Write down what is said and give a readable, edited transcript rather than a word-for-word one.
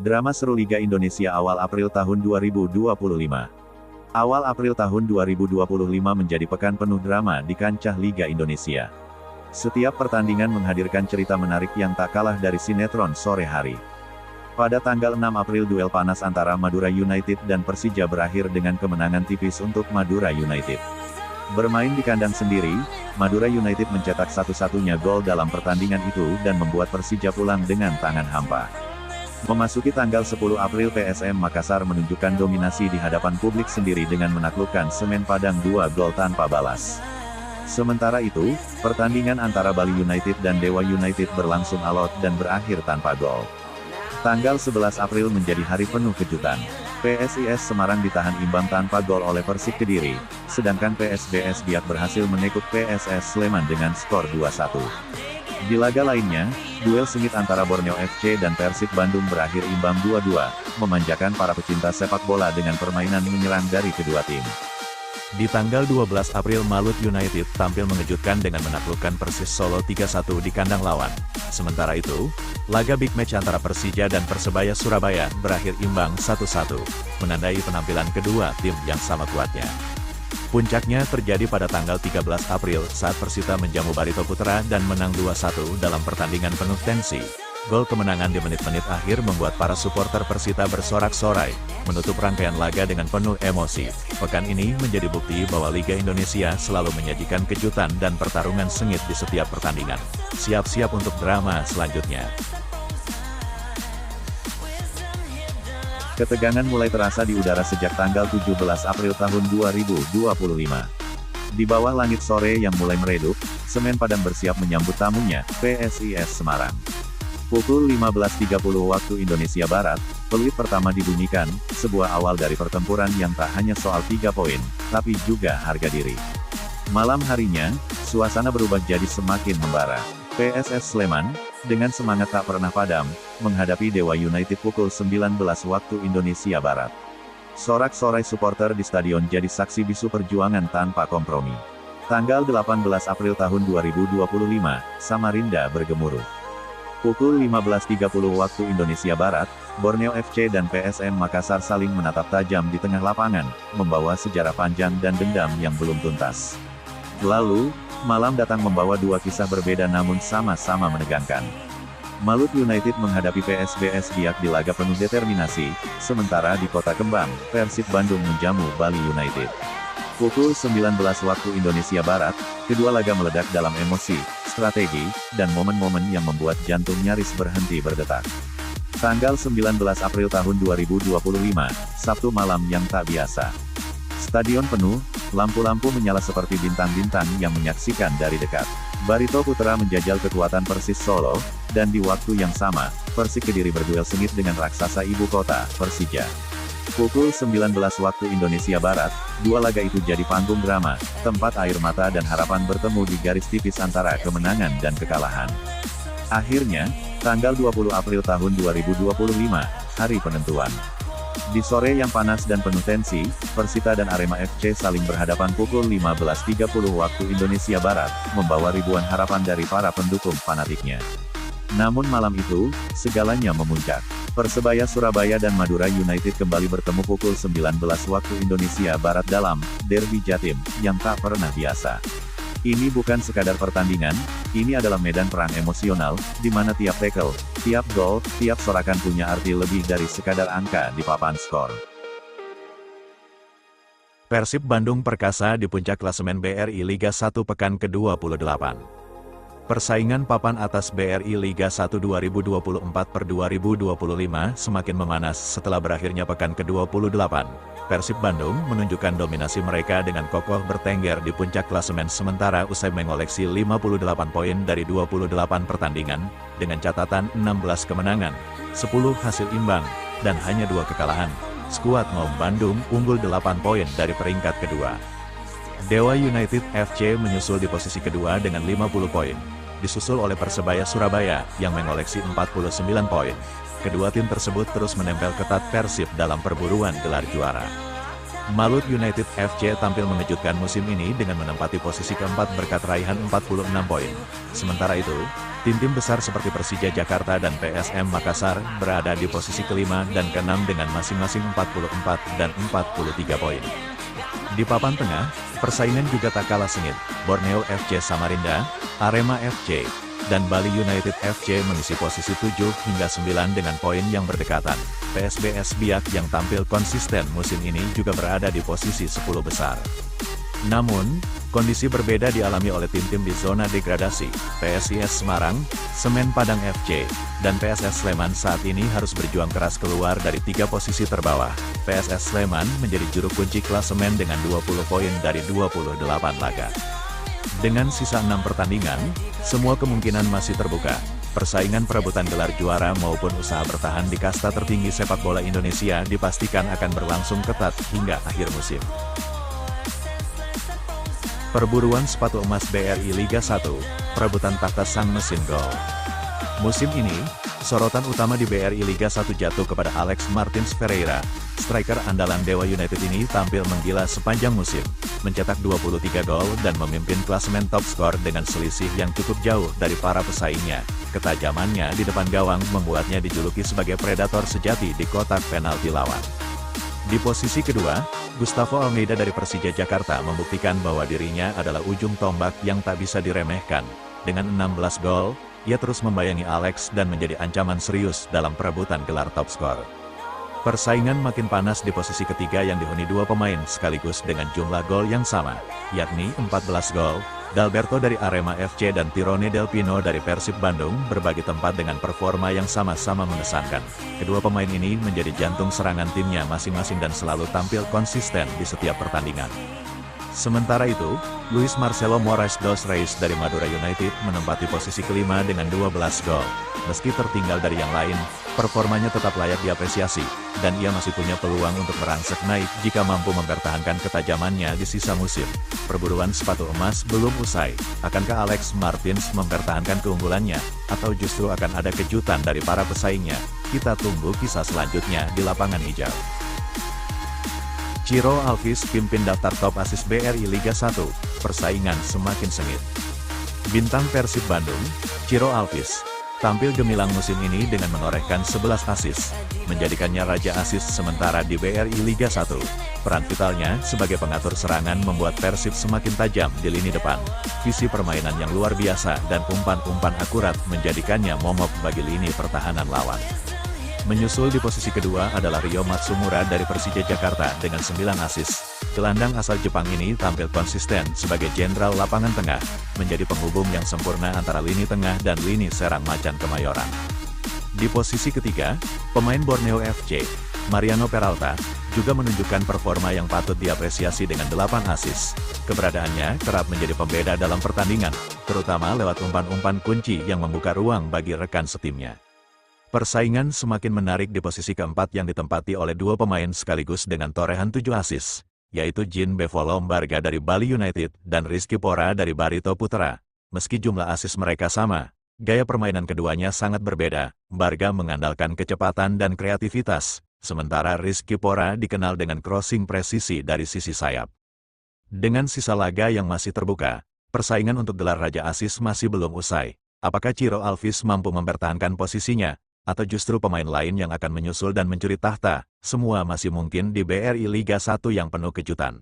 Drama seru Liga Indonesia awal April tahun 2025. Awal April tahun 2025 menjadi pekan penuh drama di kancah Liga Indonesia. Setiap pertandingan menghadirkan cerita menarik yang tak kalah dari sinetron sore hari. Pada tanggal 6 April duel panas antara Madura United dan Persija berakhir dengan kemenangan tipis untuk Madura United. Bermain di kandang sendiri, Madura United mencetak satu-satunya gol dalam pertandingan itu dan membuat Persija pulang dengan tangan hampa. Memasuki tanggal 10 April PSM Makassar menunjukkan dominasi di hadapan publik sendiri dengan menaklukkan Semen Padang 2 gol tanpa balas. Sementara itu, pertandingan antara Bali United dan Dewa United berlangsung alot dan berakhir tanpa gol. Tanggal 11 April menjadi hari penuh kejutan. PSIS Semarang ditahan imbang tanpa gol oleh Persik Kediri, sedangkan PSBS Biak berhasil menekuk PSS Sleman dengan skor 2-1. Di laga lainnya, duel sengit antara Borneo FC dan Persib Bandung berakhir imbang 2-2, memanjakan para pecinta sepak bola dengan permainan menyerang dari kedua tim. Di tanggal 12 April Malut United tampil mengejutkan dengan menaklukkan Persis Solo 3-1 di kandang lawan. Sementara itu, laga big match antara Persija dan Persebaya Surabaya berakhir imbang 1-1, menandai penampilan kedua tim yang sama kuatnya. Puncaknya terjadi pada tanggal 13 April saat Persita menjamu Barito Putra dan menang 2-1 dalam pertandingan penuh tensi. Gol kemenangan di menit-menit akhir membuat para supporter Persita bersorak-sorai, menutup rangkaian laga dengan penuh emosi. Pekan ini menjadi bukti bahwa Liga Indonesia selalu menyajikan kejutan dan pertarungan sengit di setiap pertandingan. Siap-siap untuk drama selanjutnya. Ketegangan mulai terasa di udara sejak tanggal 17 April tahun 2025. Di bawah langit sore yang mulai meredup, Semen Padang bersiap menyambut tamunya, PSIS Semarang. Pukul 15.30 waktu Indonesia Barat, peluit pertama dibunyikan, sebuah awal dari pertempuran yang tak hanya soal 3 poin, tapi juga harga diri. Malam harinya, suasana berubah jadi semakin membara. PSS Sleman, dengan semangat tak pernah padam, menghadapi Dewa United pukul 19 waktu Indonesia Barat. Sorak-sorai supporter di stadion jadi saksi bisu perjuangan tanpa kompromi. Tanggal 18 April tahun 2025, Samarinda bergemuruh. Pukul 15.30 waktu Indonesia Barat, Borneo FC dan PSM Makassar saling menatap tajam di tengah lapangan, membawa sejarah panjang dan dendam yang belum tuntas. Lalu, malam datang membawa dua kisah berbeda namun sama-sama menegangkan. Malut United menghadapi PSBS Biak di laga penuh determinasi, sementara di Kota Kembang, Persib Bandung menjamu Bali United. Pukul 19 waktu Indonesia Barat, kedua laga meledak dalam emosi, strategi, dan momen-momen yang membuat jantung nyaris berhenti berdetak. Tanggal 19 April tahun 2025, Sabtu malam yang tak biasa. Stadion penuh, lampu-lampu menyala seperti bintang-bintang yang menyaksikan dari dekat. Barito Putra menjajal kekuatan Persis Solo, dan di waktu yang sama, Persik Kediri berduel sengit dengan raksasa ibu kota, Persija. Pukul 19 waktu Indonesia Barat, dua laga itu jadi panggung drama, tempat air mata dan harapan bertemu di garis tipis antara kemenangan dan kekalahan. Akhirnya, tanggal 20 April tahun 2025, hari penentuan. Di sore yang panas dan penuh tensi, Persita dan Arema FC saling berhadapan pukul 15.30 waktu Indonesia Barat, membawa ribuan harapan dari para pendukung fanatiknya. Namun malam itu, segalanya memuncak. Persebaya Surabaya dan Madura United kembali bertemu pukul 19 waktu Indonesia Barat dalam Derby Jatim, yang tak pernah biasa. Ini bukan sekadar pertandingan, ini adalah medan perang emosional, di mana tiap tackle, tiap gol, tiap sorakan punya arti lebih dari sekadar angka di papan skor. Persib Bandung Perkasa di puncak klasemen BRI Liga 1 pekan ke-28. Persaingan papan atas BRI Liga 1 2024/2025 semakin memanas setelah berakhirnya pekan ke-28. Persib Bandung menunjukkan dominasi mereka dengan kokoh bertengger di puncak klasemen sementara usai mengoleksi 58 poin dari 28 pertandingan, dengan catatan 16 kemenangan, 10 hasil imbang, dan hanya 2 kekalahan. Skuad Maung Bandung unggul 8 poin dari peringkat kedua. Dewa United FC menyusul di posisi kedua dengan 50 poin, disusul oleh Persebaya Surabaya yang mengoleksi 49 poin. Kedua tim tersebut terus menempel ketat Persib dalam perburuan gelar juara. Malut United FC tampil mengejutkan musim ini dengan menempati posisi keempat berkat raihan 46 poin. Sementara itu, Tim-tim besar seperti Persija Jakarta dan PSM Makassar berada di posisi kelima dan keenam dengan masing-masing 44 dan 43 poin. Di papan tengah, persaingan juga tak kalah sengit. Borneo FC Samarinda, Arema FC, dan Bali United FC mengisi posisi 7 hingga 9 dengan poin yang berdekatan. PSBS Biak yang tampil konsisten musim ini juga berada di posisi 10 besar. Namun, kondisi berbeda dialami oleh tim-tim di zona degradasi. PSIS Semarang, Semen Padang FC, dan PSS Sleman saat ini harus berjuang keras keluar dari 3 posisi terbawah. PSS Sleman menjadi juru kunci klasemen dengan 20 poin dari 28 laga. Dengan sisa 6 pertandingan, semua kemungkinan masih terbuka. Persaingan perebutan gelar juara maupun usaha bertahan di kasta tertinggi sepak bola Indonesia dipastikan akan berlangsung ketat hingga akhir musim. Perburuan sepatu emas BRI Liga 1, perebutan takhta sang mesin gol. Musim ini, sorotan utama di BRI Liga 1 jatuh kepada Alex Martins Ferreira. Striker andalan Dewa United ini tampil menggila sepanjang musim, mencetak 23 gol dan memimpin klasemen top skor dengan selisih yang cukup jauh dari para pesaingnya. Ketajamannya di depan gawang membuatnya dijuluki sebagai predator sejati di kotak penalti lawan. Di posisi kedua, Gustavo Almeida dari Persija Jakarta membuktikan bahwa dirinya adalah ujung tombak yang tak bisa diremehkan. Dengan 16 gol, ia terus membayangi Alex dan menjadi ancaman serius dalam perebutan gelar top skor. Persaingan makin panas di posisi ketiga yang dihuni 2 pemain sekaligus dengan jumlah gol yang sama, yakni 14 gol. Dalberto dari Arema FC dan Tirone Del Pino dari Persib Bandung berbagi tempat dengan performa yang sama-sama mengesankan. Kedua pemain ini menjadi jantung serangan timnya masing-masing dan selalu tampil konsisten di setiap pertandingan. Sementara itu, Luis Marcelo Moraes dos Reis dari Madura United menempati posisi kelima dengan 12 gol. Meski tertinggal dari yang lain, performanya tetap layak diapresiasi, dan ia masih punya peluang untuk merangsek naik jika mampu mempertahankan ketajamannya di sisa musim. Perburuan sepatu emas belum usai. Akankah Alex Martins mempertahankan keunggulannya, atau justru akan ada kejutan dari para pesaingnya? Kita tunggu kisah selanjutnya di lapangan hijau. Ciro Alves pimpin daftar top asis BRI Liga 1, persaingan semakin sengit. Bintang Persib Bandung, Ciro Alves, tampil gemilang musim ini dengan menorehkan 11 asis, menjadikannya raja asis sementara di BRI Liga 1. Peran vitalnya sebagai pengatur serangan membuat Persib semakin tajam di lini depan. Visi permainan yang luar biasa dan umpan-umpan akurat menjadikannya momok bagi lini pertahanan lawan. Menyusul di posisi kedua adalah Rio Matsumura dari Persija Jakarta dengan 9 asis. Gelandang asal Jepang ini tampil konsisten sebagai jenderal lapangan tengah, menjadi penghubung yang sempurna antara lini tengah dan lini serang macan Kemayoran. Di posisi ketiga, pemain Borneo FC, Mariano Peralta, juga menunjukkan performa yang patut diapresiasi dengan 8 asis. Keberadaannya kerap menjadi pembeda dalam pertandingan, terutama lewat umpan-umpan kunci yang membuka ruang bagi rekan setimnya. Persaingan semakin menarik di posisi keempat yang ditempati oleh 2 pemain sekaligus dengan torehan 7 asis, yaitu Jean Bevo Lombarga dari Bali United dan Rizky Pora dari Barito Putra. Meski jumlah asis mereka sama, gaya permainan keduanya sangat berbeda. Barga mengandalkan kecepatan dan kreativitas, sementara Rizky Pora dikenal dengan crossing presisi dari sisi sayap. Dengan sisa laga yang masih terbuka, persaingan untuk gelar Raja Asis masih belum usai. Apakah Ciro Alves mampu mempertahankan posisinya, atau justru pemain lain yang akan menyusul dan mencuri tahta? Semua masih mungkin di BRI Liga 1 yang penuh kejutan.